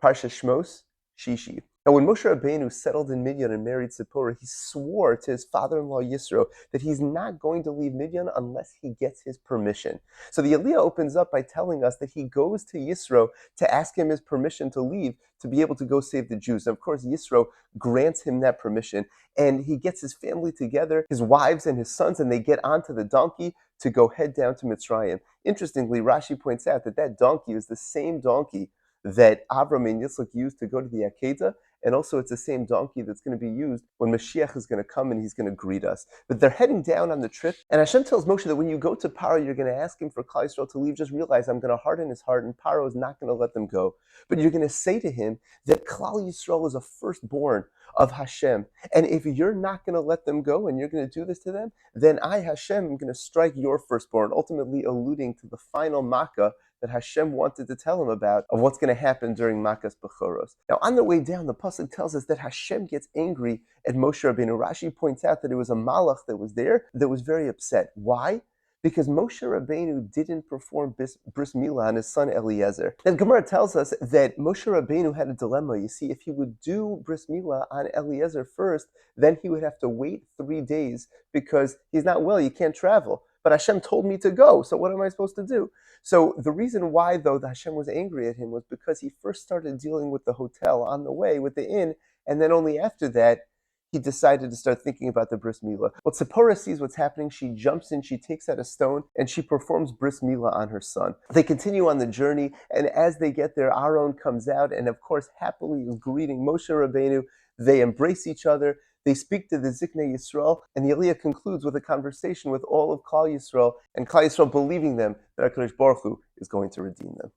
Parsha Shmos, Shishi. Now, when Moshe Rabbeinu settled in Midian and married Zipporah, he swore to his father-in-law Yisro that he's not going to leave Midian unless he gets his permission. So the Aliyah opens up by telling us that he goes to Yisro to ask him his permission to leave to be able to go save the Jews. And of course, Yisro grants him that permission, and he gets his family together, his wives and his sons, and they get onto the donkey to go head down to Mitzrayim. Interestingly, Rashi points out that that donkey is the same donkey that Avram and Yitzchak used to go to the Akedah, and also it's the same donkey that's going to be used when Mashiach is going to come and he's going to greet us. But they're heading down on the trip, and Hashem tells Moshe that when you go to Paro, you're going to ask him for Klal Yisrael to leave. Just realize I'm going to harden his heart, and Paro is not going to let them go. But you're going to say to him that Klal Yisrael is a firstborn of Hashem, and if you're not going to let them go and you're going to do this to them, then I, Hashem, am going to strike your firstborn, ultimately alluding to the final Makkah that Hashem wanted to tell him about of what's going to happen during Makkah's Bechoros. Now, on the way down, the pasuk tells us that Hashem gets angry at Moshe Rabbeinu. Rashi points out that it was a malach that was there that was very upset. Why? Because Moshe Rabbeinu didn't perform bris milah on his son Eliezer. And Gemara tells us that Moshe Rabbeinu had a dilemma. You see, if he would do bris milah on Eliezer first, then he would have to wait 3 days because he's not well, you can't travel. But Hashem told me to go, so what am I supposed to do? So the reason why, though, that Hashem was angry at him was because he first started dealing with the hotel on the way, with the inn, and then only after that, he decided to start thinking about the bris milah. Well, Tzipporah sees what's happening. She jumps in, she takes out a stone, and she performs bris milah on her son. They continue on the journey, and as they get there, Aaron comes out, and of course, happily is greeting Moshe Rabbeinu. They embrace each other. They speak to the Ziknei Yisrael, and the Aliyah concludes with a conversation with all of Klal Yisrael, and Klal Yisrael believing them that HaKadosh Baruch Hu is going to redeem them.